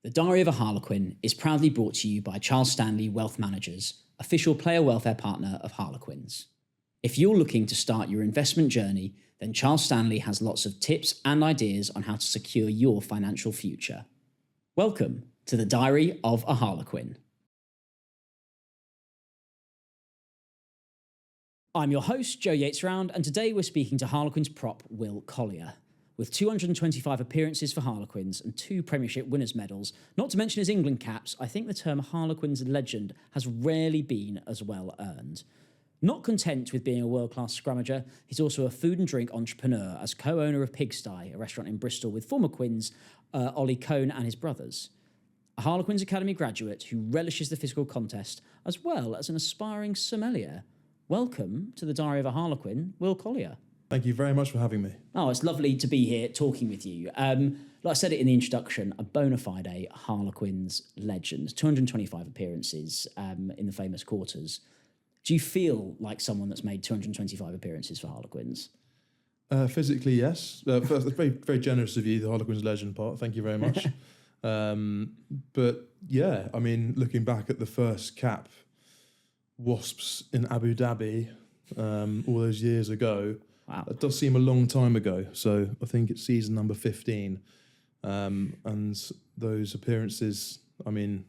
The Diary of a Harlequin is proudly brought to you by Charles Stanley Wealth Managers, official player welfare partner of Harlequins. If you're looking to start your investment journey, then Charles Stanley has lots of tips and ideas on how to secure your financial future. Welcome to the Diary of a Harlequin. I'm your host, Joe Yates-Round, and today we're speaking to Harlequins prop Will Collier. With 225 appearances for Harlequins and 2 Premiership winners' medals, not to mention his England caps, I think the term Harlequins legend has rarely been as well earned. Not content with being a world-class scrummager, he's also a food and drink entrepreneur as co-owner of Pigsty, a restaurant in Bristol with former Quins, Ollie Quin and his brothers. A Harlequins Academy graduate who relishes the physical contest, as well as an aspiring sommelier. Welcome to the Diary of a Harlequin, Will Collier. Thank you very much for having me. Oh, it's lovely to be here talking with you. Like I said it in the introduction, a bona fide Harlequins legend, 225 appearances in the famous quarters. Do you feel like someone that's made 225 appearances for Harlequins? Physically, yes. First, that's very, very generous of you, the Harlequins legend part. Thank you very much. But yeah, I mean, looking back at the first cap, Wasps in Abu Dhabi, all those years ago, wow, that does seem a long time ago. So I think it's season number 15. And those appearances, I mean,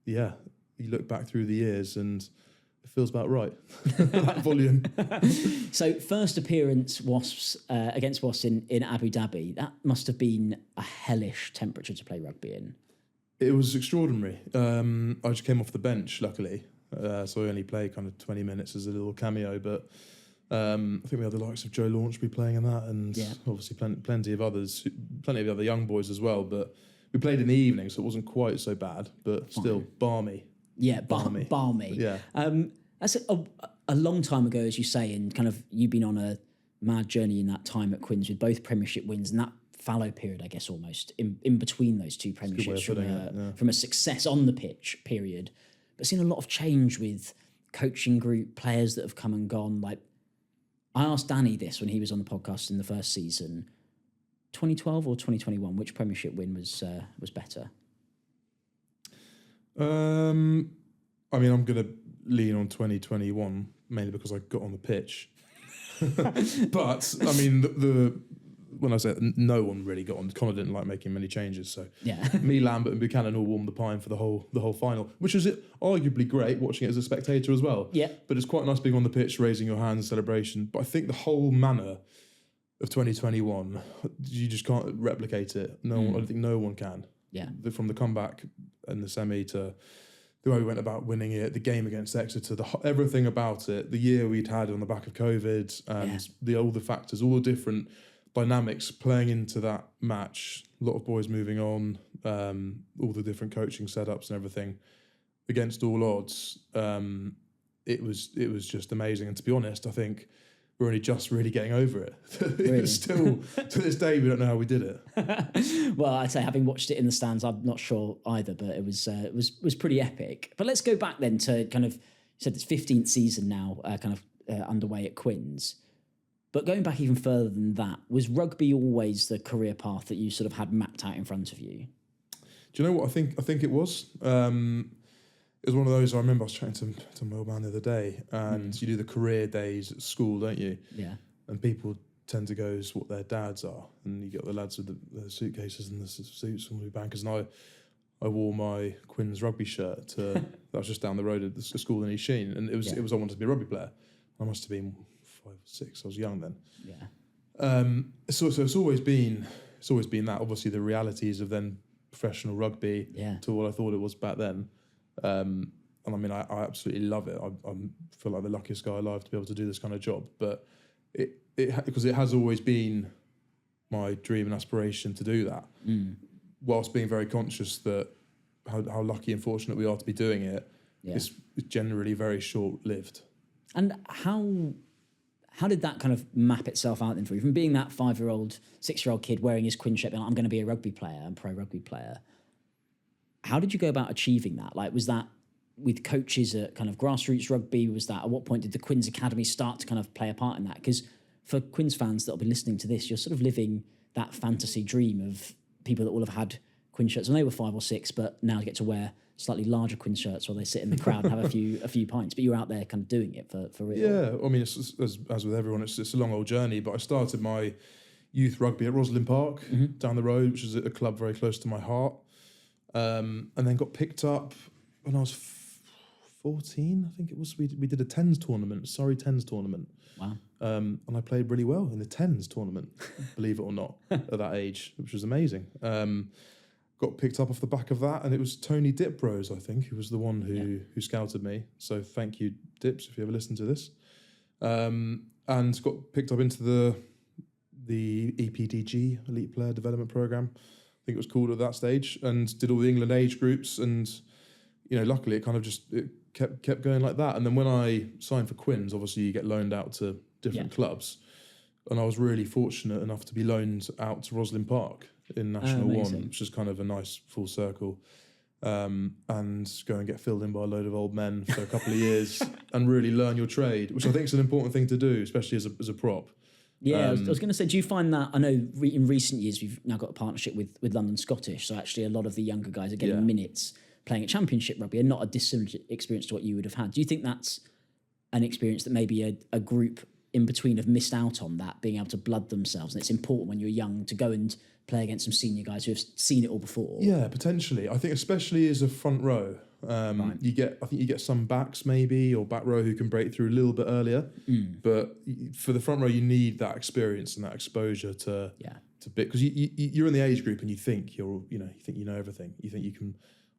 yeah, you look back through the years and it feels about right, that volume. So first appearance Wasps against Wasps in Abu Dhabi, that must have been a hellish temperature to play rugby in. It was extraordinary. I just came off the bench, luckily. So I only played kind of 20 minutes as a little cameo, but I think we had the likes of Joe Launchby playing in that, and obviously plenty of others, plenty of the other young boys as well. But we played in the evening, so it wasn't quite so bad, but still balmy. Yeah, balmy. Yeah. That's a long time ago, as you say, and kind of you've been on a mad journey in that time at Quins with both Premiership wins and that fallow period, I guess, almost in between those 2 Premierships from a success on the pitch period. But seen a lot of change with coaching group, players that have come and gone. Like, I asked Danny this when he was on the podcast in the first season, 2012 or 2021, which Premiership win was better? I mean, I'm going to lean on 2021, mainly because I got on the pitch. But, I mean, when I say no one really got on, Connor didn't like making many changes, so yeah. Me, Lambert, and Buchanan all warmed the pine for the whole final, which was arguably great watching it as a spectator as well. Yeah, but it's quite nice being on the pitch, raising your hands in celebration. But I think the whole manner of 2021, you just can't replicate it. I don't think no one can. Yeah, from the comeback and the semi to the way we went about winning it, the game against Exeter, everything about it, the year we'd had on the back of COVID, and all the factors, all the different dynamics playing into that match, a lot of boys moving on, all the different coaching setups and everything against all odds. It was just amazing. And to be honest, I think we're only just really getting over it. Really? It's still, to this day, we don't know how we did it. Well, I'd say having watched it in the stands, I'm not sure either, but it was pretty epic. But let's go back then to kind of, you said it's 15th season now, underway at Quins. But going back even further than that, was rugby always the career path that you sort of had mapped out in front of you? Do you know what I think it was? It was one of those, I remember I was chatting to my old man the other day, and you do the career days at school, don't you? Yeah. And people tend to go as what their dads are, and you get the lads with the suitcases and the suits and the bankers, and I wore my Quins rugby shirt that was just down the road at the school in East Sheen, and it was I wanted to be a rugby player. I must have been 5 or 6. I was young then. Yeah. So it's always been that. Obviously, the realities of then professional rugby to what I thought it was back then. And I mean, I absolutely love it. I feel like the luckiest guy alive to be able to do this kind of job. But because it has always been my dream and aspiration to do that, whilst being very conscious that how lucky and fortunate we are to be doing it. It's generally very short-lived. And how did that kind of map itself out then for you? From being that 5-year-old, 6-year-old kid wearing his Quin shirt, being like, I'm going to be a rugby player, I'm a pro rugby player. How did you go about achieving that? Like, was that with coaches at kind of grassroots rugby? Was that, at what point did the Quins Academy start to kind of play a part in that? Because for Quins fans that'll be listening to this, you're sort of living that fantasy dream of people that will have had Quin shirts when they were 5 or 6, but now you get to wear slightly larger Quin shirts while they sit in the crowd and have a few pints. But you were out there kind of doing it for real. Yeah, I mean, it's, as with everyone, it's a long old journey. But I started my youth rugby at Roslyn Park down the road, which is a club very close to my heart, and then got picked up when I was 14, I think it was. We did a tens tournament, Surrey tens tournament. Wow. And I played really well in the tens tournament, believe it or not, at that age, which was amazing. Got picked up off the back of that, and it was Tony Diprose, I think, who was the one who scouted me. So thank you, Dips, if you ever listen to this. And got picked up into the EPDG, Elite Player Development Program, I think it was called at that stage, and did all the England age groups. And luckily it kind of just kept going like that. And then when I signed for Quins, obviously you get loaned out to different clubs, and I was really fortunate enough to be loaned out to Roslyn Park in National One, which is kind of a nice full circle, and go and get filled in by a load of old men for a couple of years and really learn your trade, which I think is an important thing to do, especially as a prop. Yeah, I was going to say, do you find that, I know in recent years we've now got a partnership with London Scottish, so actually a lot of the younger guys are getting minutes playing at Championship rugby, and not a dissimilar experience to what you would have had. Do you think that's an experience that maybe a group in between have missed out on, that being able to blood themselves, and it's important when you're young to go and play against some senior guys who have seen it all before? Yeah, potentially. I think especially as a front row, you get some backs maybe, or back row who can break through a little bit earlier. But for the front row, you need that experience and that exposure to bit, because you're in the age group and you think you know everything. You think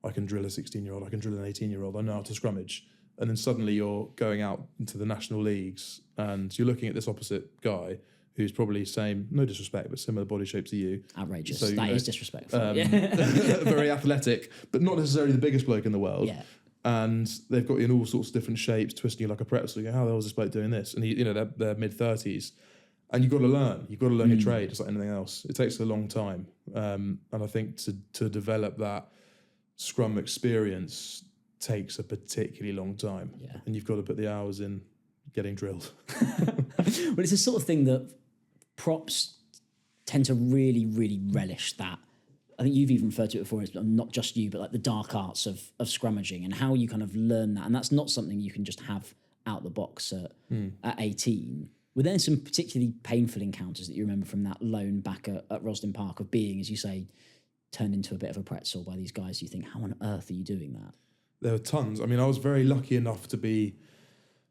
I can drill a 16-year-old, I can drill an 18-year-old, I know how to scrummage. And then suddenly you're going out into the national leagues and you're looking at this opposite guy who's probably same, no disrespect, but similar body shape to you. Outrageous. So, that is disrespectful. Very athletic, but not necessarily the biggest bloke in the world. Yeah. And they've got you in all sorts of different shapes, twisting you like a pretzel. You go, how the hell is this bloke doing this? And they're mid-30s. And you've got to learn. You've got to learn your trade, just like anything else. It takes a long time. And I think to develop that scrum experience takes a particularly long time. Yeah. And you've got to put the hours in getting drilled. Well, it's the sort of thing that props tend to really, really relish that. I think you've even referred to it before, it's not just you, but like the dark arts of scrummaging and how you kind of learn that. And that's not something you can just have out the box at 18. Were there some particularly painful encounters that you remember from that loan back at Roslyn Park of being, as you say, turned into a bit of a pretzel by these guys? You think, how on earth are you doing that? There were tons. I mean, I was very lucky enough to be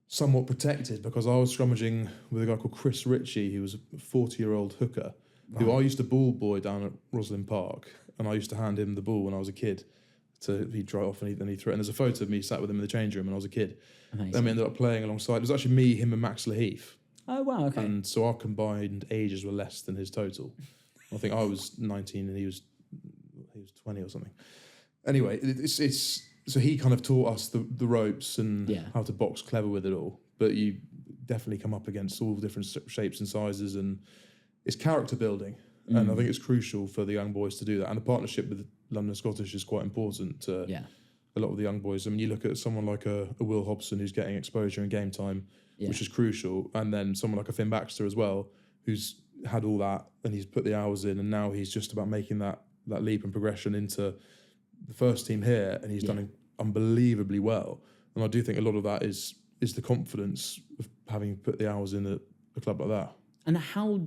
somewhat protected because I was scrummaging with a guy called Chris Ritchie, who was a 40-year-old hooker, who I used to ball boy down at Roslyn Park, and I used to hand him the ball when I was a kid. He'd dry off and he'd throw it. And there's a photo of me sat with him in the change room when I was a kid. Amazing. Then we ended up playing alongside. It was actually me, him and Max Laheath. Oh, wow, okay. And so our combined ages were less than his total. I think I was 19 and he was 20 or something. Anyway, it's so he kind of taught us the ropes and how to box clever with it all. But you definitely come up against all different shapes and sizes, and it's character building. And I think it's crucial for the young boys to do that. And the partnership with London Scottish is quite important to a lot of the young boys. I mean, you look at someone like a Will Hobson who's getting exposure and game time, which is crucial. And then someone like a Finn Baxter as well, who's had all that and he's put the hours in, and now he's just about making that leap and progression into the first team here, and he's done unbelievably well. And I do think a lot of that is the confidence of having put the hours in at a club like that. And how...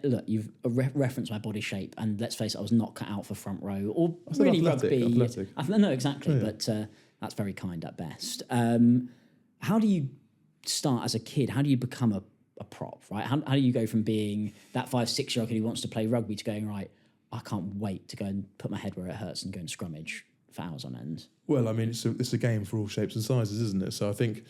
look, you've referenced my body shape, and let's face it, I was not cut out for front row or really rugby. Athletic. No, exactly, but that's very kind at best. How do you start as a kid? How do you become a prop, right? How do you go from being that 5-6-year-old kid who wants to play rugby to going, right, I can't wait to go and put my head where it hurts and go and scrummage for hours on end? Well, I mean, it's a game for all shapes and sizes, isn't it? So I think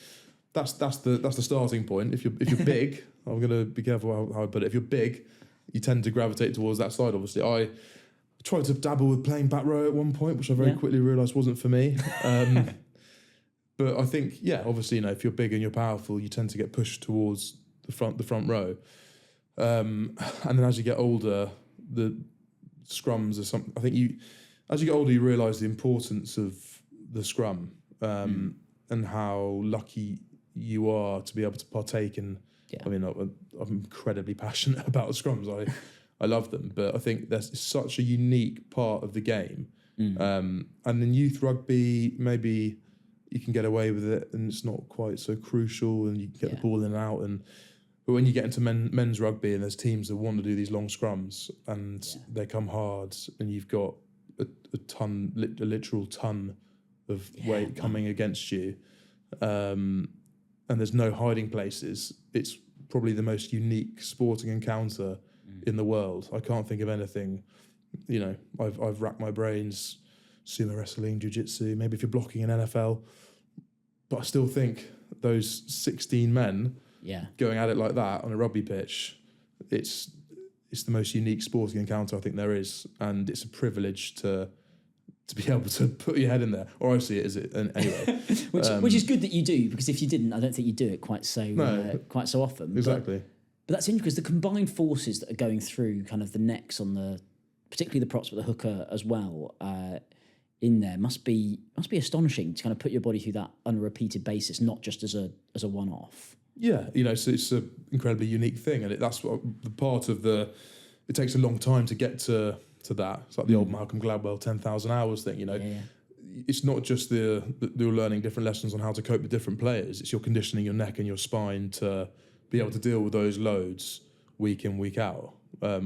that's the starting point. If you're big, I'm going to be careful how I put it. If you're big, you tend to gravitate towards that side. Obviously, I tried to dabble with playing back row at one point, which I very quickly realised wasn't for me. But I think, obviously, if you're big and you're powerful, you tend to get pushed towards the front row. And then as you get older, the scrums are something. I think as you get older, you realise the importance of the scrum and how lucky you are to be able to partake in. I mean, I'm incredibly passionate about scrums. I love them, but I think that's such a unique part of the game. And in youth rugby, maybe you can get away with it and it's not quite so crucial and you can get the ball in and out. But when you get into men's rugby and there's teams that want to do these long scrums and they come hard and you've got a literal ton of weight coming against you, and there's no hiding places, it's probably the most unique sporting encounter in the world. I can't think of anything. I've racked my brains, sumo wrestling, jiu-jitsu, maybe if you're blocking in NFL, but I still think those 16 men going at it like that on a rugby pitch, it's the most unique sporting encounter I think there is, and it's a privilege to be able to put your head in there, or I see it as it anyway. which is good that you do, because if you didn't, I don't think you'd do it quite so often. Exactly. But that's interesting, because the combined forces that are going through kind of the necks on particularly the props, but the hooker as well, in there must be astonishing to kind of put your body through that on a repeated basis, not just as a one-off. Yeah, so it's an incredibly unique thing, and that's what the part of it takes a long time to get to that. It's like the old Malcolm Gladwell 10,000 hours thing, It's not just you're learning different lessons on how to cope with different players. It's you're conditioning your neck and your spine to be able to deal with those loads week in, week out,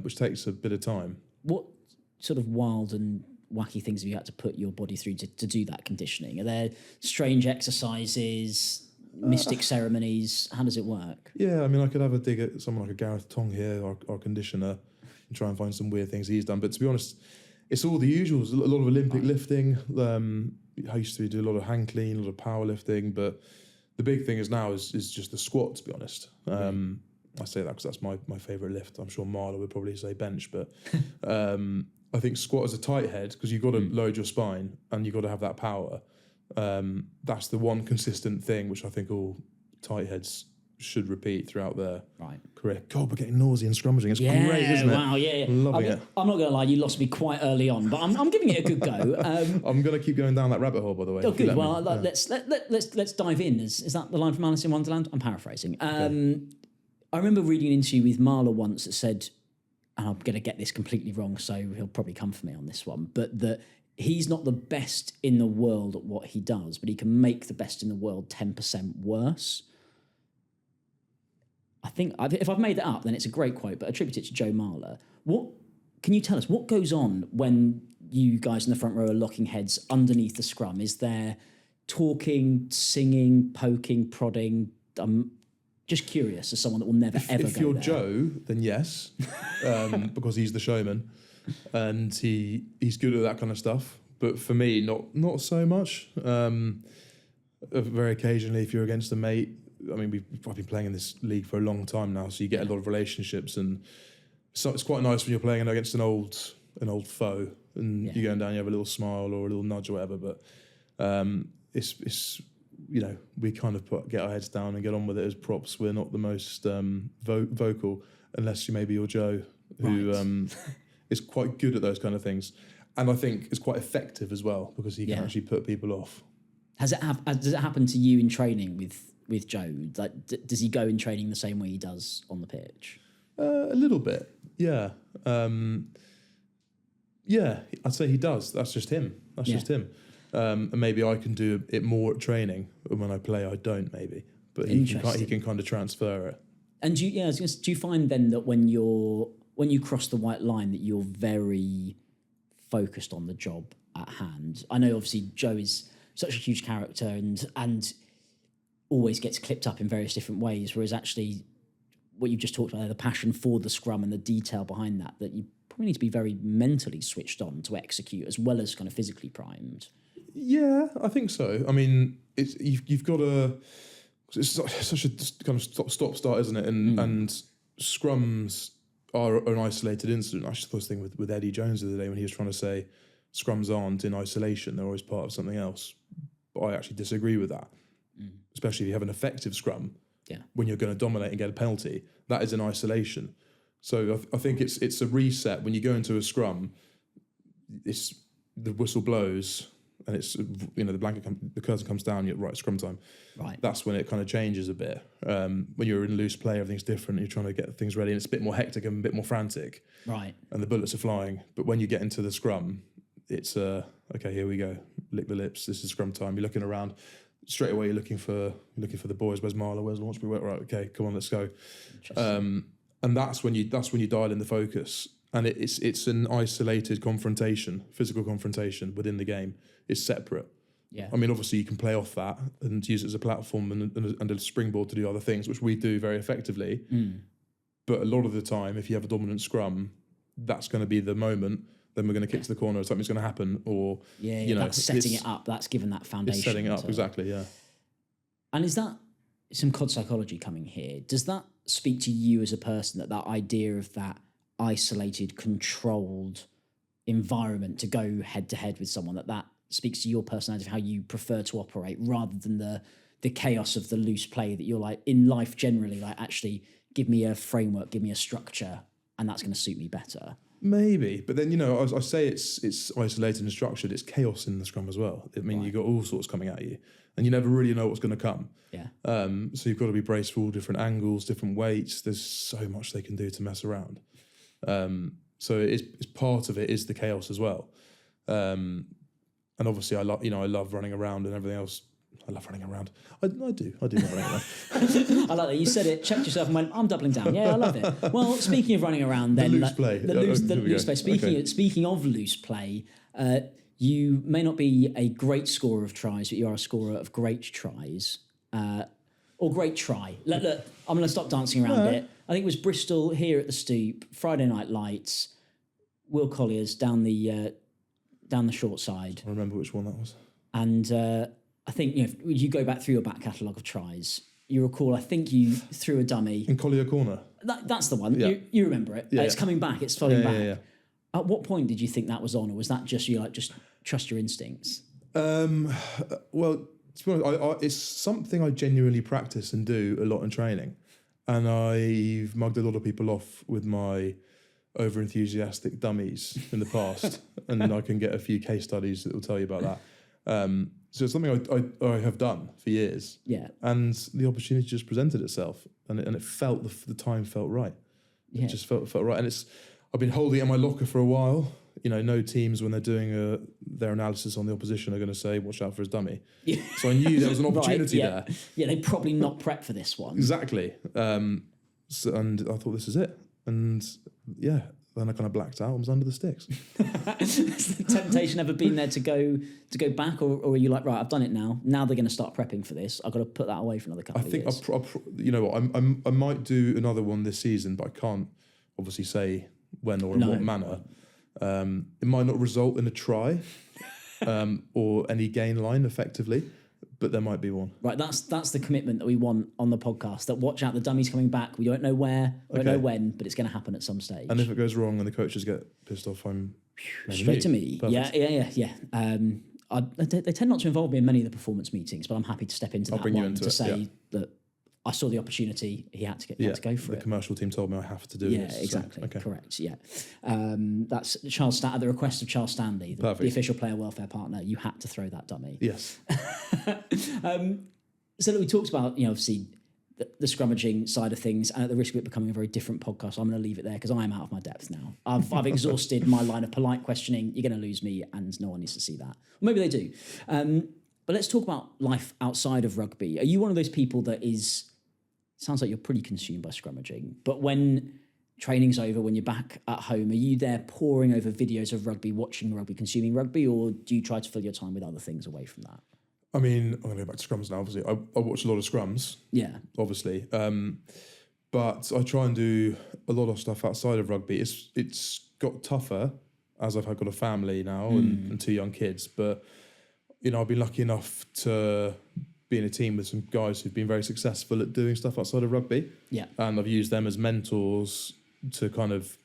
which takes a bit of time. What sort of wild and wacky things have you had to put your body through to do that conditioning? Are there strange exercises, mystic ceremonies? How does it work? Yeah, I mean, I could have a dig at someone like a Gareth Tong here, our conditioner, and try and find some weird things he's done. But to be honest, it's all the usuals. A lot of Olympic lifting. I used to do a lot of hang clean, a lot of power lifting. But the big thing now is just the squat, to be honest. I say that because that's my favourite lift. I'm sure Marla would probably say bench. But I think squat is a tight head, because you've got to load your spine and you've got to have that power. That's the one consistent thing which I think all tight heads should repeat throughout their career. God, we're getting nausea and scrummaging. It's great, isn't it? Wow, yeah. Loving it. I'm not going to lie, you lost me quite early on, but I'm giving it a good go. I'm going to keep going down that rabbit hole, by the way. Oh, good. Well, let's dive in. Is that the line from Alice in Wonderland? I'm paraphrasing. I remember reading an interview with Marla once that said, and I'm going to get this completely wrong, so he'll probably come for me on this one, but that he's not the best in the world at what he does, but he can make the best in the world 10% worse. I think if I've made that up, then it's a great quote, but attribute it to Joe Marler. What can you tell us? What goes on when you guys in the front row are locking heads underneath the scrum? Is there talking, singing, poking, prodding? I'm just curious as someone that will never ever go there. If you're Joe, then yes, because he's the showman and he's good at that kind of stuff. But for me, not so much. Very occasionally, if you're against a mate, I mean, I've been playing in this league for a long time now, so you get a lot of relationships, and so it's quite nice when you're playing against an old foe, and you're going down, you have a little smile or a little nudge or whatever. But it's we kind of get our heads down and get on with it as props. We're not the most vocal, unless you're Joe, who is quite good at those kind of things, and I think is quite effective as well, because he can actually put people off. Does it happen to you in training with Joe? Like, does he go in training the same way he does on the pitch? A little bit, yeah. Yeah, I'd say he does. That's just him. Just him. And maybe I can do it more at training. When I play, I don't, maybe. But he can kind of transfer it. And do you find then that when you cross the white line that you're very focused on the job at hand? I know obviously Joe is such a huge character and always gets clipped up in various different ways, whereas actually what you've just talked about there, the passion for the scrum and the detail behind that you probably need to be very mentally switched on to execute, as well as kind of physically primed. Yeah, I think so. I mean, you've got to... It's such a kind of stop-start, isn't it? And scrums are an isolated incident. I just thought this thing with Eddie Jones the other day when he was trying to say scrums aren't in isolation, they're always part of something else. But I actually disagree with that. Especially if you have an effective scrum, when you're going to dominate and get a penalty, that is in isolation. So I think it's a reset. When you go into a scrum, the whistle blows and it's, the curtain comes down, you're right, scrum time. Right. That's when it kind of changes a bit. When you're in loose play, everything's different. You're trying to get things ready, and it's a bit more hectic and a bit more frantic. Right. And the bullets are flying. But when you get into the scrum, it's okay, here we go. Lick the lips. This is scrum time. You're looking around. Straight away, you're looking for the boys. Where's Marla? Where's Launchby? Right, okay, come on, let's go. And that's when you dial in the focus. And it's an isolated confrontation, physical confrontation within the game. It's separate. Yeah. I mean, obviously, you can play off that and use it as a platform and a springboard to do other things, which we do very effectively. But a lot of the time, if you have a dominant scrum, that's going to be the moment. Then we're going to kick to the corner, or something's going to happen, or that's setting it up. That's given that foundation. It's setting it up, exactly. Yeah. And is that some COD psychology coming here? Does that speak to you as a person, that idea of that isolated, controlled environment to go head to head with someone, that speaks to your personality of how you prefer to operate, rather than the chaos of the loose play that you're like in life generally, like actually give me a framework, give me a structure, and that's going to suit me better? Maybe, but then I say it's isolated and structured. It's chaos in the scrum as well. I mean, You've got all sorts coming at you, and you never really know what's going to come. Yeah. So you've got to be braced for all different angles, different weights. There's so much they can do to mess around. So it's part of it is the chaos as well. And obviously I love running around and everything else. I love running around. I do love running around. I like that. You said it, checked yourself and went, I'm doubling down. Yeah, I love it. Well, speaking of running around then. The loose play. The loose play. Speaking of loose play, you may not be a great scorer of tries, but you are a scorer of great tries. Or great try. Look, I'm going to stop dancing around it. I think it was Bristol here at the Stoop, Friday Night Lights, Will Collier's down the short side. I remember which one that was. And I think you go back through your back catalogue of tries, you recall, I think you threw a dummy. In Collier corner. That's the one. Yeah. You remember it. Yeah, it's coming back. It's flooding back. Yeah. At what point did you think that was on, or was that just you just trust your instincts? Well, to be honest, it's something I genuinely practice and do a lot in training. And I've mugged a lot of people off with my over-enthusiastic dummies in the past. And I can get a few case studies that will tell you about that. So it's something I have done for years. Yeah. And the opportunity just presented itself. And it felt, the time felt right. Yeah. It just felt right. And I've been holding it in my locker for a while. No teams when they're doing their analysis on the opposition are going to say, watch out for his dummy. Yeah. So I knew there was an opportunity there. Yeah, they probably not prep for this one. Exactly. And I thought, this is it. And yeah, then I kind of blacked out and was under the sticks. Has the temptation ever been there to go back, or are you like, right, I've done it now. Now they're going to start prepping for this. I've got to put that away for another couple of years. I might do another one this season, but I can't obviously say when or in what manner. It might not result in a try or any gain line effectively, but there might be one. Right, that's the commitment that we want on the podcast, that watch out, the dummy's coming back. We don't know where, we don't know when, but it's going to happen at some stage. And if it goes wrong and the coaches get pissed off, I'm straight to me. Perfect. Yeah. They tend not to involve me in many of the performance meetings, but I'm happy to step into that one to say that I saw the opportunity. He had to go for it. The commercial team told me I have to do this. Yeah, exactly. So, okay. Correct. Yeah, that's Charles at the request of Charles Stanley, the official player welfare partner. You had to throw that dummy. Yes. So we talked about obviously the scrummaging side of things, and at the risk of it becoming a very different podcast, I'm going to leave it there because I am out of my depth now. I've exhausted my line of polite questioning. You're going to lose me, and no one needs to see that. Well, maybe they do. But let's talk about life outside of rugby. Are you one of those people that sounds like you're pretty consumed by scrummaging, but when training's over, when you're back at home, are you there poring over videos of rugby, watching rugby, consuming rugby, or do you try to fill your time with other things away from that? I mean, I'm going to go back to scrums now, obviously. I watch a lot of scrums. Yeah. Obviously. But I try and do a lot of stuff outside of rugby. It's got tougher as I've got a family now and 2 young kids. But, I've been lucky enough to be in a team with some guys who've been very successful at doing stuff outside of rugby. Yeah. And I've used them as mentors to kind of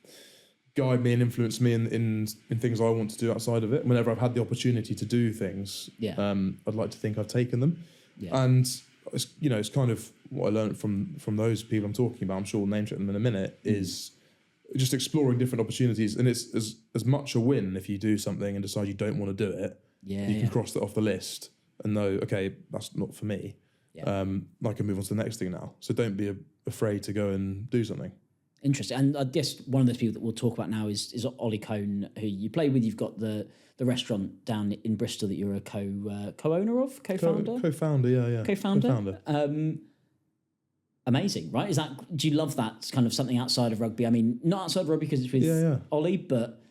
guide me and influence me in things I want to do outside of it. Whenever I've had the opportunity to do things, I'd like to think I've taken them. Yeah. And it's kind of what I learned from those people I'm talking about. I'm sure we'll name check them in a minute. Is just exploring different opportunities, and it's as much a win if you do something and decide you don't want to do it You can cross that off the list and know, okay, that's not for me. Yeah. I can move on to the next thing now. So don't be afraid to go and do something. Interesting. And I guess one of those people that we'll talk about now is Ollie Cohn, who you play with. You've got the restaurant down in Bristol that you're a co-owner of, co-founder? Co-founder, yeah. Co-founder? Amazing, right? Do you love that kind of something outside of rugby? I mean, not outside of rugby because it's with Ollie, but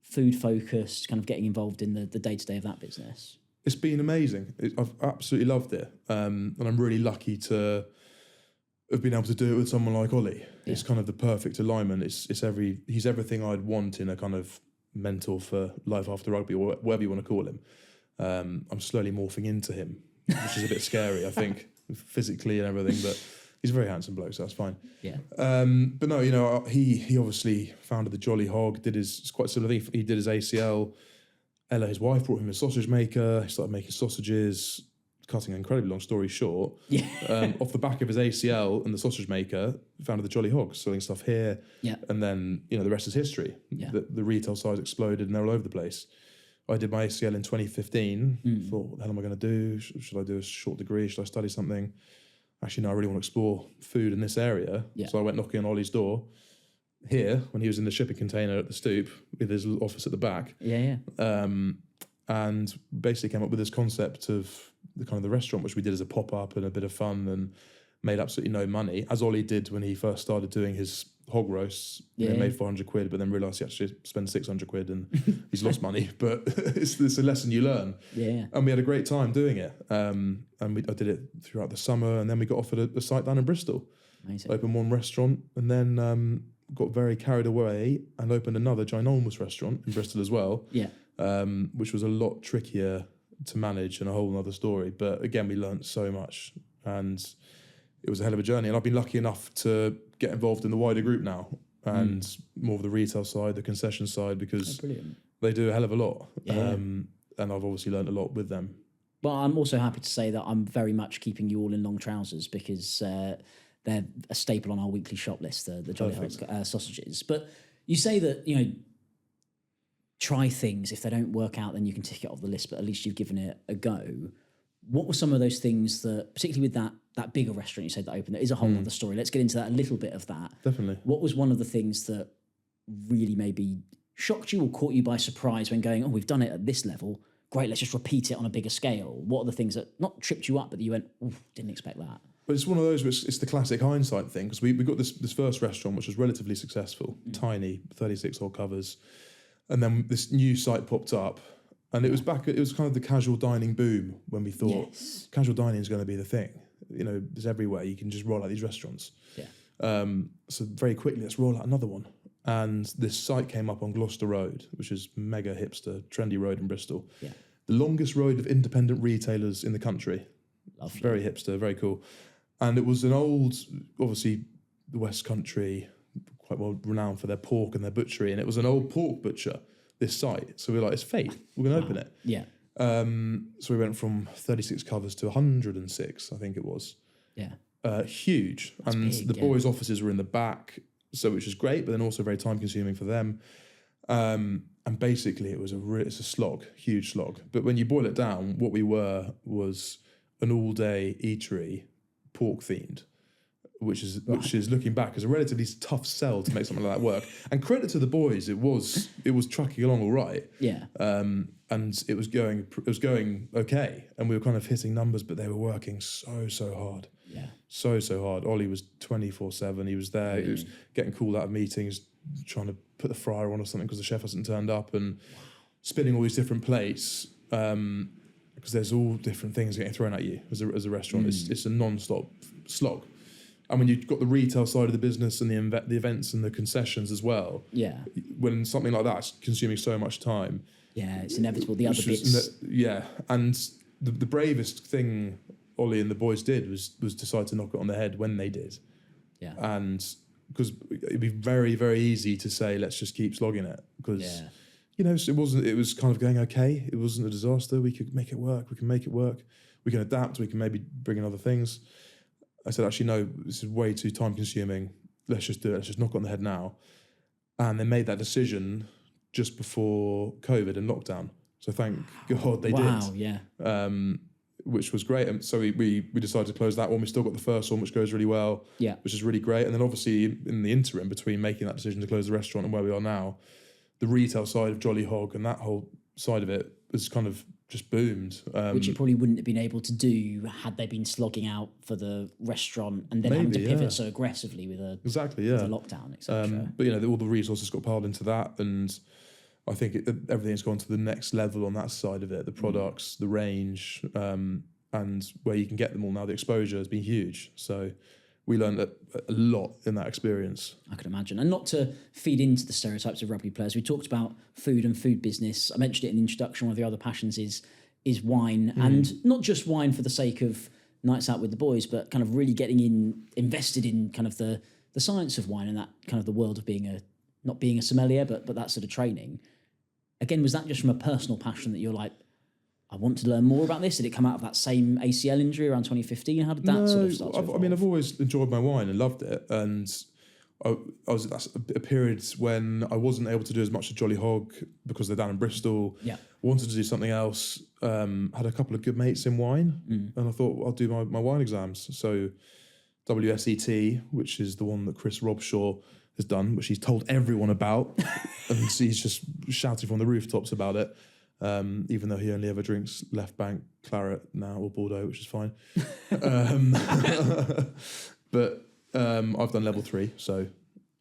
food focused, kind of getting involved in the day-to-day of that business. It's been amazing. I've absolutely loved it. And I'm really lucky to have been able to do it with someone like Ollie. Yeah. It's kind of the perfect alignment. He's everything I'd want in a kind of mentor for life after rugby, or whatever you want to call him. I'm slowly morphing into him, which is a bit scary, I think, physically and everything, but he's a very handsome bloke, so that's fine. Yeah. But no, he obviously founded the Jolly Hog, it's quite a similar thing. He did his ACL. Ella, his wife, brought him a sausage maker. He started making sausages. Cutting an incredibly long story short, off the back of his ACL and the sausage maker, founded the Jolly Hog, selling stuff here. Yeah. And then, the rest is history. Yeah. The retail size exploded and they're all over the place. I did my ACL in 2015. Thought, what the hell am I going to do? Should I do a short degree? Should I study something? Actually, no, I really want to explore food in this area. Yeah. So I went knocking on Ollie's door here when he was in the shipping container at the Stoop with his office at the back. Yeah. And basically came up with this concept of the kind of the restaurant, which we did as a pop-up and a bit of fun, and made absolutely no money, as Ollie did when he first started doing his hog roasts. Made 400 quid, but then realised he actually spent 600 quid and he's lost money. But it's a lesson you learn. Yeah. And we had a great time doing it. And I did it throughout the summer, and then we got offered a site down in Bristol. Amazing. Opened one restaurant, and then got very carried away and opened another ginormous restaurant in Bristol as well. Yeah. Which was a lot trickier to manage and a whole other story. But again, we learned so much, and it was a hell of a journey. And I've been lucky enough to get involved in the wider group now, and more of the retail side, the concession side, because they do a hell of a lot. Yeah. And I've obviously learned a lot with them. Well, I'm also happy to say that I'm very much keeping you all in long trousers, because they're a staple on our weekly shop list, the Jolly Hog sausages. But you say that, try things. If they don't work out, then you can tick it off the list, but at least you've given it a go. What were some of those things that, particularly with that bigger restaurant you said that opened, that is a whole other story. Let's get into that, a little bit of that. Definitely. What was one of the things that really maybe shocked you or caught you by surprise when going, we've done it at this level, great, let's just repeat it on a bigger scale? What are the things that not tripped you up, but that you went, didn't expect that? But it's one of those, it's the classic hindsight thing, because we got this first restaurant, which was relatively successful, tiny, 36 hall covers. And then this new site popped up, and it was kind of the casual dining boom when we thought casual dining is going to be the thing. It's everywhere. You can just roll out these restaurants. Yeah. So very quickly, let's roll out another one. And this site came up on Gloucester Road, which is mega hipster, trendy road in Bristol. Yeah. The longest road of independent retailers in the country. Lovely. Very hipster, very cool. And it was an old, obviously, the West Country, quite well renowned for their pork and their butchery, and it was an old pork butcher, this site. So we were like, it's fate, we're going to open it. Yeah. So we went from 36 covers to 106, I think it was. Yeah. Huge. That's and big, the boys' offices were in the back, so which was great, but then also very time consuming for them. And basically it was it's a slog, huge slog. But when you boil it down, what we were was an all-day eatery, pork themed. Which is looking back as a relatively tough sell to make something like that work. And credit to the boys, it was trucking along all right. Yeah. And it was going okay, and we were kind of hitting numbers, but they were working so hard. Yeah. So hard. Ollie was 24/7. He was there. He was getting called out of meetings, trying to put the fryer on or something because the chef hasn't turned up, and spinning all these different plates. Because there's all different things getting thrown at you as a restaurant. It's a non-stop slog. And when you've got the retail side of the business and the events and the concessions as well, when something like that's consuming so much time, it's inevitable. The other bits, and the bravest thing Ollie and the boys did was decide to knock it on the head when they did, and because it'd be very, very easy to say let's just keep slogging it, because it was kind of going okay. It wasn't a disaster. We could make it work. We can make it work. We can adapt. We can maybe bring in other things. I said, actually, no, this is way too time consuming. Let's just do it. Let's just knock it on the head now. And they made that decision just before COVID and lockdown. So thank God they did. Wow, yeah. Which was great. And so we decided to close that one. We still got the first one, which goes really well, which is really great. And then obviously in the interim between making that decision to close the restaurant and where we are now, the retail side of Jolly Hog and that whole side of it was kind of just boomed. Which you probably wouldn't have been able to do had they been slogging out for the restaurant and then having to pivot so aggressively with a lockdown, etc. But all the resources got piled into that, and I think everything's gone to the next level on that side of it. The products, the range, and where you can get them all now. The exposure has been huge. So we learned a lot in that experience. I could imagine. And not to feed into the stereotypes of rugby players, we talked about food and food business. I mentioned it in the introduction. One of the other passions is wine, and not just wine for the sake of nights out with the boys, but kind of really getting invested in kind of the science of wine and that kind of the world of not being a sommelier, but that sort of training. Again, was that just from a personal passion that you're like, I want to learn more about this? Did it come out of that same ACL injury around 2015? How did that sort of start to evolve? I've always enjoyed my wine and loved it. And I was at a period when I wasn't able to do as much of Jolly Hog because they're down in Bristol. Yeah. Wanted to do something else. Had a couple of good mates in wine. And I thought, I'll do my wine exams. So WSET, which is the one that Chris Robshaw has done, which he's told everyone about, and he's just shouting from the rooftops about it, even though he only ever drinks left bank claret now or Bordeaux, which is fine. But I've done level 3, so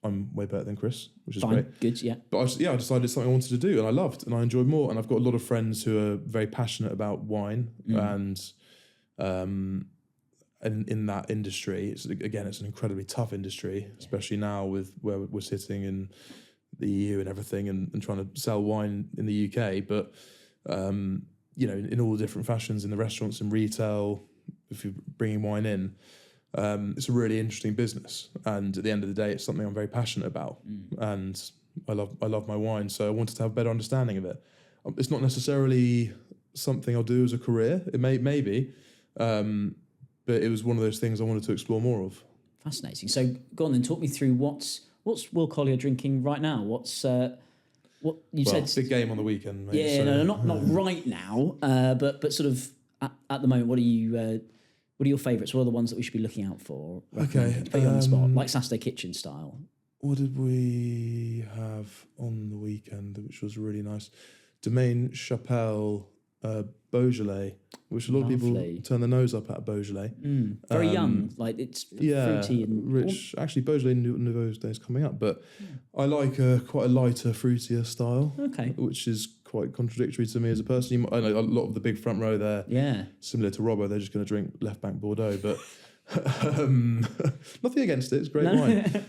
I'm way better than Chris, which is great. Good, yeah. But I decided it's something I wanted to do, and I loved, and I enjoyed more. And I've got a lot of friends who are very passionate about wine, and in that industry, it's an incredibly tough industry, especially now with where we're sitting in the EU and everything, and trying to sell wine in the UK. But in all the different fashions in the restaurants and retail, if you're bringing wine in, it's a really interesting business. And at the end of the day, it's something I'm very passionate about, and I love my wine. So I wanted to have a better understanding of it. It's not necessarily something I'll do as a career. It may be. But it was one of those things I wanted to explore more of. Fascinating. So go on then, talk me through what's Will Collier drinking right now? What you said? Big game on the weekend. Mate, yeah, so. Not right now, but sort of at the moment. What are your favourites? What are the ones that we should be looking out for? Okay, to put you on the spot, like Saturday Kitchen style. What did we have on the weekend, which was really nice? Domaine Chapelle Beaujolais, which a lot of people turn their nose up at Beaujolais. Very young, like it's fruity and rich. Actually, Beaujolais Nouveau Days coming up, but I like quite a lighter, fruitier style. Okay, which is quite contradictory to me as a person. I know a lot of the big front row there. Yeah, similar to Robbo, they're just going to drink left bank Bordeaux, but nothing against it. It's great wine.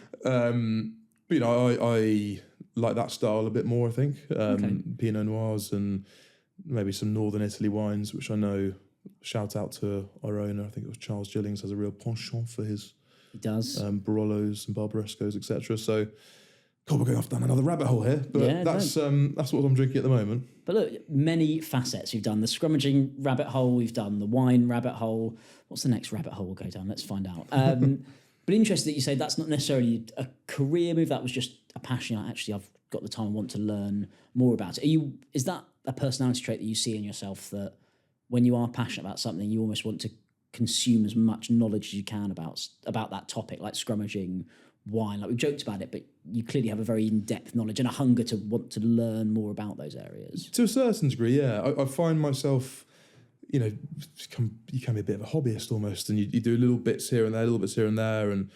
But I like that style a bit more. I think Pinot Noirs and maybe some Northern Italy wines, which I know, shout out to our owner, I think it was Charles Jillings, has a real penchant for his Barolo's and Barbarescos, etc. So, God, we're going off down another rabbit hole here, but that's what I'm drinking at the moment. But look, many facets. We've done the scrummaging rabbit hole, we've done the wine rabbit hole. What's the next rabbit hole we'll go down? Let's find out. But interesting that you say that's not necessarily a career move, that was just a passion. Actually, I've got the time, I want to learn more about it. Is that a personality trait that you see in yourself, that when you are passionate about something, you almost want to consume as much knowledge as you can about that topic, like scrummaging, wine? Like, we've joked about it, but you clearly have a very in-depth knowledge and a hunger to want to learn more about those areas. To a certain degree, yeah. I find myself, you can be a bit of a hobbyist almost, and you do little bits here and there, little bits here and there, and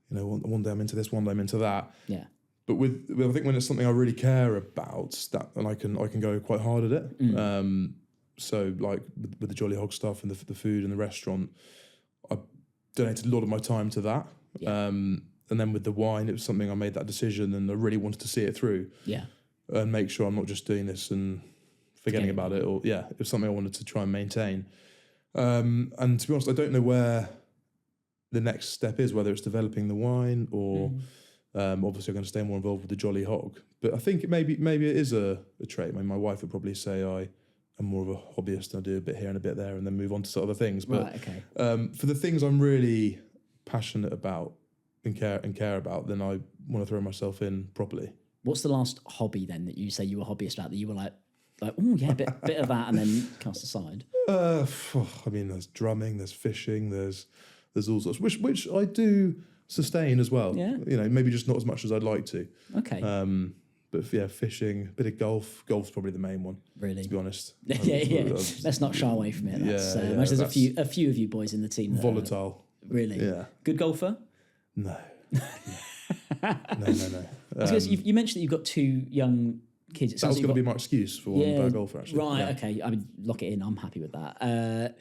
one day I'm into this, one day I'm into that. Yeah. But I think when it's something I really care about, and I can go quite hard at it. So like with the Jolly Hog stuff and the food and the restaurant, I donated a lot of my time to that. Yeah. And then with the wine, it was something I made that decision, and I really wanted to see it through. Yeah. And make sure I'm not just doing this and forgetting about it, or it was something I wanted to try and maintain. And to be honest, I don't know where the next step is, whether it's developing the wine or obviously I'm going to stay more involved with the Jolly Hog. But I think maybe it is a trait. I mean, my wife would probably say I am more of a hobbyist, and I do a bit here and a bit there and then move on to other things. But for the things I'm really passionate about and care about, then I want to throw myself in properly. What's the last hobby then that you say you were hobbyist about, that you were like, Like, oh yeah, bit of that, and then cast aside? I mean, there's drumming, there's fishing, there's all sorts, which I do sustain as well. Yeah. You know, maybe just not as much as I'd like to. Okay. But yeah, fishing, a bit of golf. Golf's probably the main one. Really, to be honest. yeah. Let's not shy away from it. That's, imagine there's a few of you boys in the team. That volatile. Really. Yeah. Good golfer. No. No. You mentioned that you've got 2 young kids. That was going to be my excuse for one bad golfer, actually. Right. Yeah. Okay. I mean, lock it in. I'm happy with that.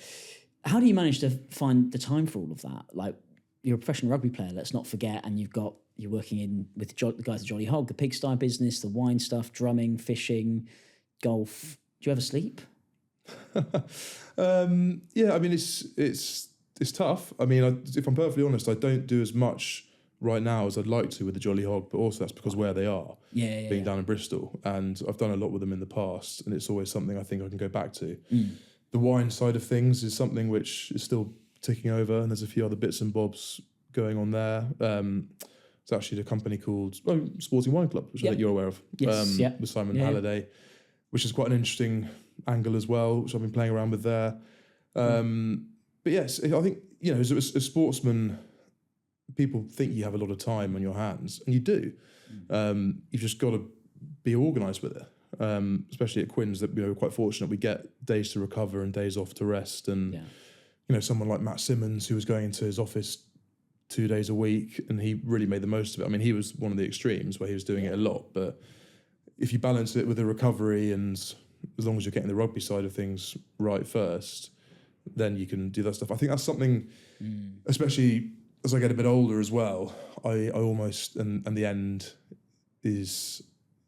How do you manage to find the time for all of that? Like, you're a professional rugby player. Let's not forget, and you're working with the guys at Jolly Hog, the pigsty business, the wine stuff, drumming, fishing, golf. Do you ever sleep? Yeah. I mean, it's tough. I mean, if I'm perfectly honest, I don't do as much right now as I'd like to with the Jolly Hog, but also that's because where they are, being down in Bristol, and I've done a lot with them in the past, and it's always something I think I can go back to. The wine side of things is something which is still ticking over, and there's a few other bits and bobs going on there. It's actually a company called Sporting Wine Club, which I think you're aware of. Yes, with Simon Halliday, which is quite an interesting angle as well, which I've been playing around with there. But yes, I think, you know, as a sportsman, people think you have a lot of time on your hands, and you do. You've just got to be organised with it. Especially at Quins, that, you know, we're quite fortunate. We get days to recover and days off to rest. And you know, someone like Matt Simmons, who was going into his office 2 days a week, and he really made the most of it. I mean, he was one of the extremes where he was doing it a lot, but if you balance it with the recovery, and as long as you're getting the rugby side of things right first, then you can do that stuff. I think that's something, especially as I get a bit older as well, I almost, and the end is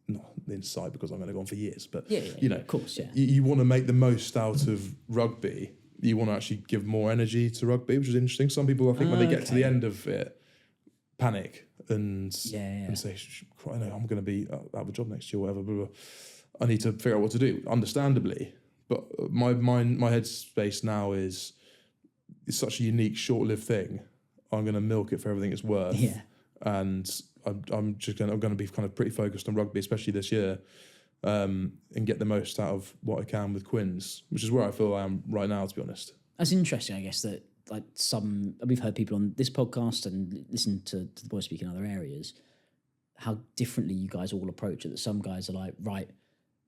not the inside, because I'm going to go on for years, but you know, of course, you want to make the most out of rugby. You want to actually give more energy to rugby, which is interesting. Some people, I think, when they get to the end of it, panic and say, I know I'm going to be out of a job next year, whatever, blah, blah. I need to figure out what to do, understandably. But my headspace now is, it's such a unique, short-lived thing. I'm going to milk it for everything it's worth. And I'm going to be kind of pretty focused on rugby, especially this year, and get the most out of what I can with Quins, which is where I feel I am right now, to be honest. That's interesting, I guess, that like we've heard people on this podcast and listened to the boys speak in other areas, how differently you guys all approach it. That some guys are like, right,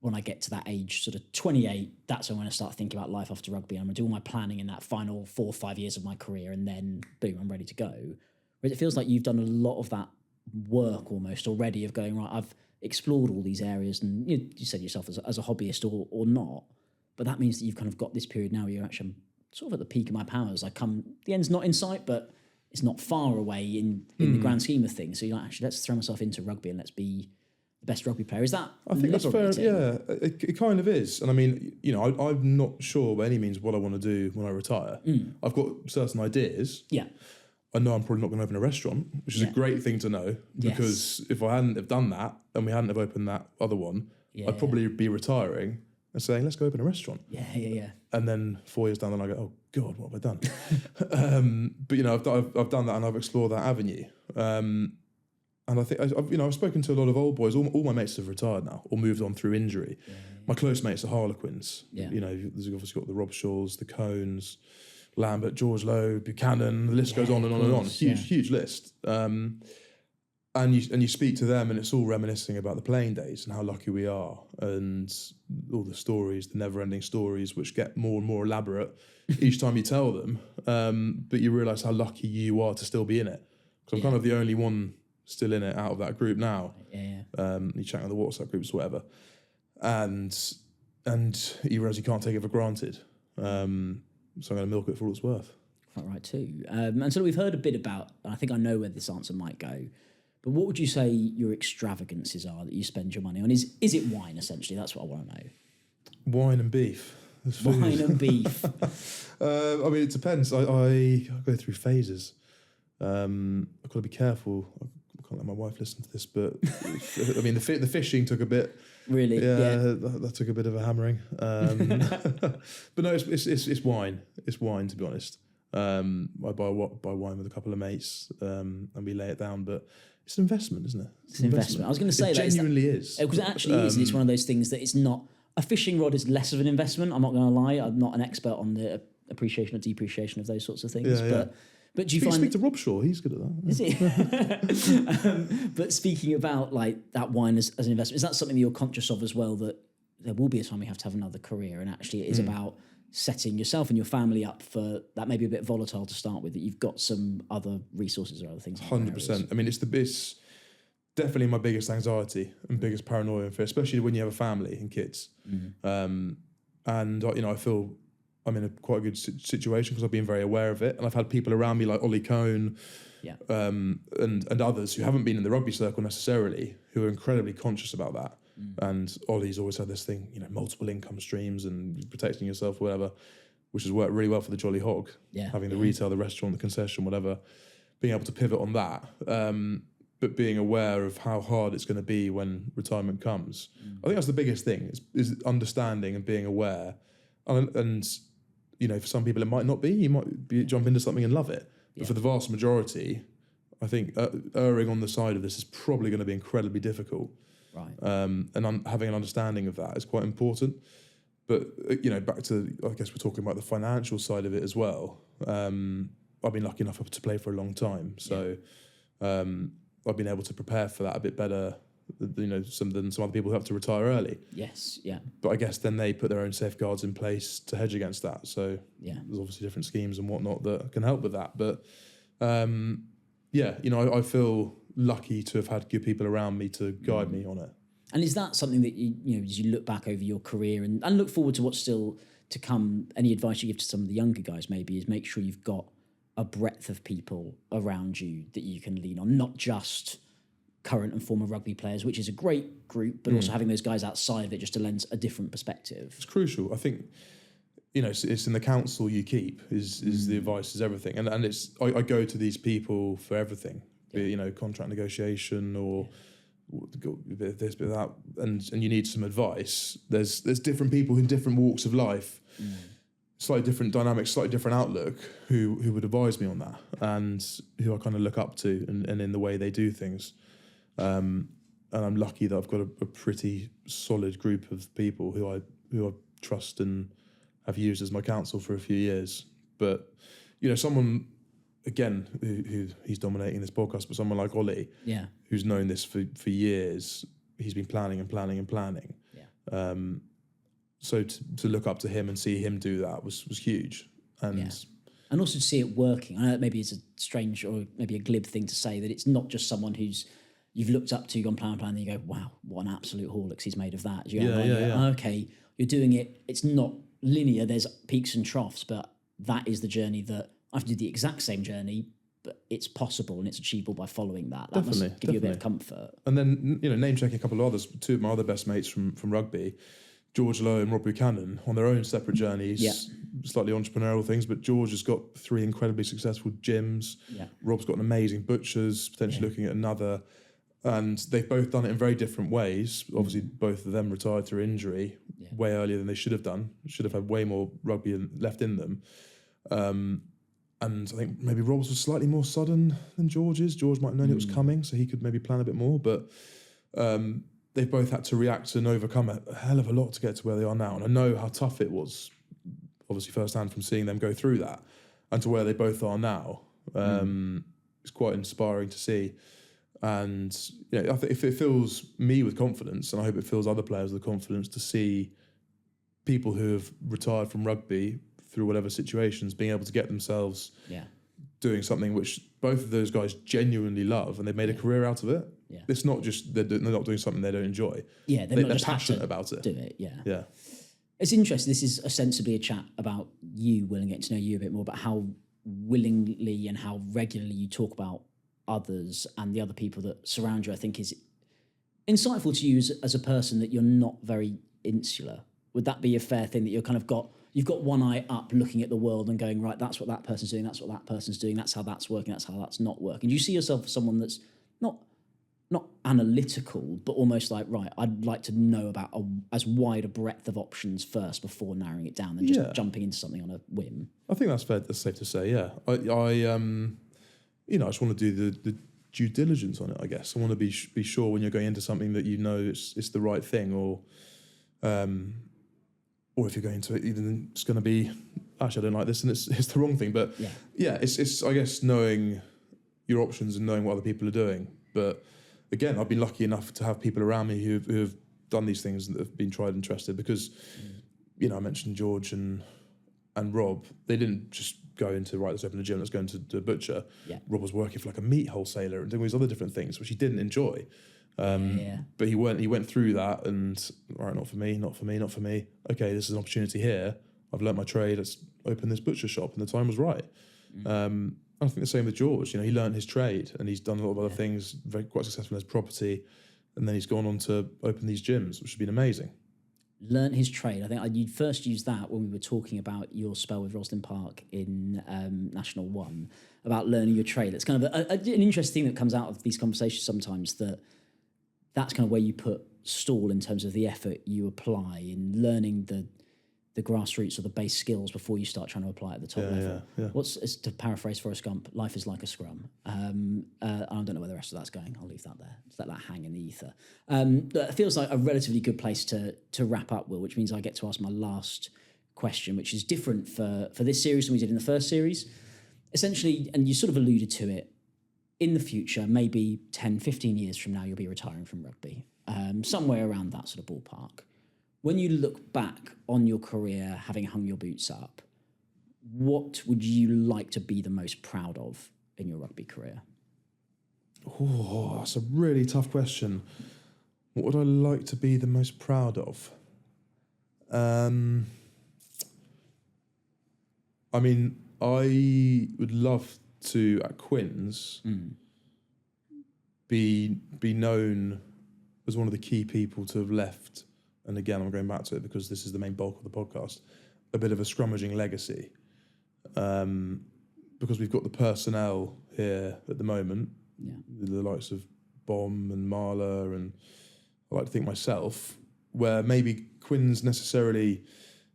when I get to that age, sort of 28, that's when I'm going to start thinking about life after rugby. I'm going to do all my planning in that final 4 or 5 years of my career, and then boom, I'm ready to go. Whereas it feels like you've done a lot of that work almost already of going, right, I've explored all these areas, and you said yourself as a hobbyist or not, but that means that you've kind of got this period now where you're actually sort of at the peak of my powers. The end's not in sight, but it's not far away in the grand scheme of things. So you're like, actually, let's throw myself into rugby and let's be the best rugby player. Is that? I think that's fair. Yeah, it kind of is. And I mean, you know, I'm not sure by any means what I want to do when I retire. I've got certain ideas. Yeah. I know I'm probably not going to open a restaurant, which is a great thing to know, because if I hadn't have done that and we hadn't have opened that other one, I'd probably be retiring and saying, let's go open a restaurant. Yeah. And then 4 years down the line, I go, oh God, what have I done? But you know, I've done that, and I've explored that avenue. And I think I've spoken to a lot of old boys. All my mates have retired now or moved on through injury. My close mates are Harlequins. You know, there's obviously got the Rob Shaws, the Cones, Lambert, George Lowe, Buchanan. The list goes on and on and on. Huge list. And you speak to them, and it's all reminiscing about the playing days and how lucky we are, and all the stories, the never-ending stories, which get more and more elaborate each time you tell them. But you realise how lucky you are to still be in it. Because I'm kind of the only one still in it out of that group now. You chat on the WhatsApp groups or whatever, and you realise you can't take it for granted. So I'm going to milk it for all it's worth. Quite right too. And so we've heard a bit about, I think I know where this answer might go, but what would you say your extravagances are that you spend your money on? Is it wine, essentially? That's what I want to know. Wine and beef. Wine and beef. I mean, it depends. I go through phases. I've got to be careful. I can't let my wife listen to this, but I mean, the fishing took a bit. Really? Yeah. That took a bit of a hammering. But no, it's wine. It's wine, to be honest. I buy wine with a couple of mates, and we lay it down. But it's an investment, isn't it? It's an investment. I was going to say it genuinely is. Because it actually is. And it's one of those things that it's not. A fishing rod is less of an investment. I'm not going to lie. I'm not an expert on the appreciation or depreciation of those sorts of things. But do you find... Speak to Rob Shaw. He's good at that. Is he? But speaking about like that wine as an investment, is that something that you're conscious of as well, that there will be a time you have to have another career, and actually it is about setting yourself and your family up for that may be a bit volatile to start with, that you've got some other resources or other things? 100%. I mean, it's definitely my biggest anxiety and biggest paranoia, especially when you have a family and kids. And I feel I'm in a quite good situation because I've been very aware of it, and I've had people around me like Ollie Cohn, and others who haven't been in the rugby circle necessarily, who are incredibly conscious about that. And Ollie's always had this thing, multiple income streams and protecting yourself, whatever, which has worked really well for the Jolly Hog. Having the retail, the restaurant, the concession, whatever, being able to pivot on that. But being aware of how hard it's going to be when retirement comes. I think that's the biggest thing, is understanding and being aware. And for some people it might not be. You might jump into something and love it. But for the vast majority, I think erring on the side of this is probably going to be incredibly difficult. Right. And having an understanding of that is quite important. But, back to, I guess we're talking about the financial side of it as well. I've been lucky enough to play for a long time. So I've been able to prepare for that a bit better, than some other people who have to retire early. Yes, yeah. But I guess then they put their own safeguards in place to hedge against that. So there's obviously different schemes and whatnot that can help with that. But I feel lucky to have had good people around me to guide me on it. And is that something that as you look back over your career and look forward to what's still to come, any advice you give to some of the younger guys maybe is make sure you've got a breadth of people around you that you can lean on, not just current and former rugby players, which is a great group, but also having those guys outside of it just to lend a different perspective. It's crucial. I think, it's in the counsel you keep is the advice is everything. And it's, I go to these people for everything, be it, contract negotiation or bit of this, bit of that, and you need some advice. There's different people in different walks of life, slightly different dynamics, slightly different outlook, who would advise me on that, and who I kind of look up to, and in the way they do things. And I'm lucky that I've got a pretty solid group of people who I trust and have used as my counsel for a few years. But someone, again, who he's dominating this podcast, but someone like Ollie, who's known this for years, he's been planning and planning and planning. So to look up to him and see him do that was huge. And also to see it working. I know that maybe it's a strange or maybe a glib thing to say, that it's not just someone who's you've looked up to, gone plan, and you go, wow, what an absolute Horlicks he's made of that. Okay, you're doing it. It's not linear. There's peaks and troughs, but that is the journey that I have to do the exact same journey, but it's possible and it's achievable by following that. That must give you a bit of comfort. And then, name checking a couple of others, two of my other best mates from rugby, George Lowe and Rob Buchanan, on their own separate journeys, slightly entrepreneurial things, but George has got 3 incredibly successful gyms. Rob's got an amazing butcher's, potentially looking at another. And they've both done it in very different ways. Obviously, both of them retired through injury way earlier than they should have done. Should have had way more rugby left in them. And I think maybe Rob's was slightly more sudden than George's. George might have known it was coming, so he could maybe plan a bit more. But they've both had to react and overcome a hell of a lot to get to where they are now. And I know how tough it was, obviously firsthand from seeing them go through that, and to where they both are now. It's quite inspiring to see. And I think if it fills me with confidence, and I hope it fills other players with confidence to see people who have retired from rugby through whatever situations being able to get themselves doing something which both of those guys genuinely love, and they've made a career out of it. It's not just they're not doing something they don't enjoy. They're passionate about it. Do it. Yeah. It's interesting. This is ostensibly a chat about you, Will, and getting to know you a bit more, about how willingly and how regularly you talk about others and the other people that surround you. I think is insightful to you as a person, that you're not very insular. Would that be a fair thing, that you're kind of you've got one eye up looking at the world and going, right, that's what that person's doing, that's what that person's doing, that's how that's working, that's how that's not working? Do you see yourself as someone that's not analytical, but almost like, right, I'd like to know about as wide a breadth of options first before narrowing it down than just jumping into something on a whim? I think that's fair. That's safe to say. Yeah, I just want to do the due diligence on it, I guess. I want to be sure when you're going into something that it's the right thing, or Or if you're going to it, then it's going to be, actually, I don't like this, and it's the wrong thing. But it's I guess knowing your options and knowing what other people are doing. But again, I've been lucky enough to have people around me who have done these things and have been tried and trusted. Because I mentioned George and Rob. They didn't just go into let's open a gym, let's go into the butcher. Yeah. Rob was working for like a meat wholesaler and doing all these other different things which he didn't enjoy. But he went through that and not for me. Okay, this is an opportunity here. I've learnt my trade. Let's open this butcher shop, and the time was right. I think the same with George. He learnt his trade and he's done a lot of other things, quite successful in his property, and then he's gone on to open these gyms, which has been amazing. Learnt his trade. I think you'd first used that when we were talking about your spell with Roslyn Park in National 1, about learning your trade. It's kind of an interesting thing that comes out of these conversations sometimes, that's kind of where you put stall in terms of the effort you apply in learning the grassroots or the base skills before you start trying to apply at the top level. Yeah. It's to paraphrase Forrest Gump, life is like a scrum. I don't know where the rest of that's going. I'll leave that there. Just let that hang in the ether. It feels like a relatively good place to wrap up, Will, which means I get to ask my last question, which is different for this series than we did in the first series. Essentially, and you sort of alluded to it, in the future, maybe 10, 15 years from now, you'll be retiring from rugby, somewhere around that sort of ballpark. When you look back on your career, having hung your boots up, what would you like to be the most proud of in your rugby career? Oh, that's a really tough question. What would I like to be the most proud of? I would love to, at Quins, be known as one of the key people to have left, and again, I'm going back to it because this is the main bulk of the podcast, a bit of a scrummaging legacy. Because we've got the personnel here at the moment, the likes of Bomb and Marla, and I like to think myself, where maybe Quins necessarily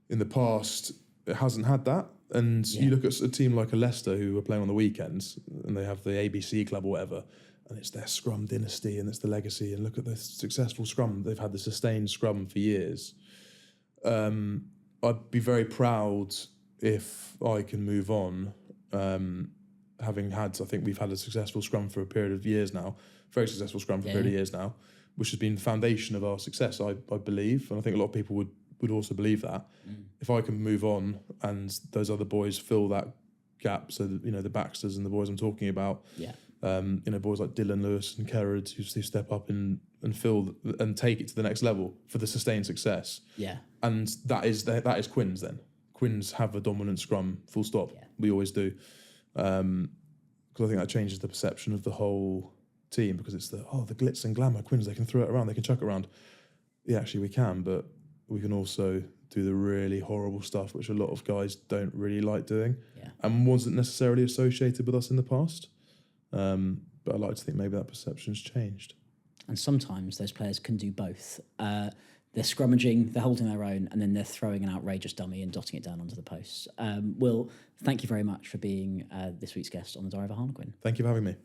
in the past, it hasn't had that. And you look at a team like a Leicester who are playing on the weekends and they have the ABC club or whatever, and it's their scrum dynasty and it's the legacy, and look at the successful scrum. They've had the sustained scrum for years. I'd be very proud if I can move on, having had, I think we've had a successful scrum for a period of years now, very successful scrum for a period of years now, which has been the foundation of our success, I believe, and I think a lot of people would also believe that. If I can move on and those other boys fill that gap, so that, the Baxters and the boys I'm talking about, boys like Dylan Lewis and Kerrod who step up and fill and take it to the next level for the sustained success. And that is Quins then. Quins have a dominant scrum, full stop. We always do. Because I think that changes the perception of the whole team, because it's the glitz and glamour. Quins, they can throw it around, they can chuck it around. Yeah, actually we can, but we can also do the really horrible stuff which a lot of guys don't really like doing and wasn't necessarily associated with us in the past. But I like to think maybe that perception's changed. And sometimes those players can do both. They're scrummaging, they're holding their own, and then they're throwing an outrageous dummy and dotting it down onto the posts. Will, thank you very much for being this week's guest on the Diary of a Harlequin. Thank you for having me.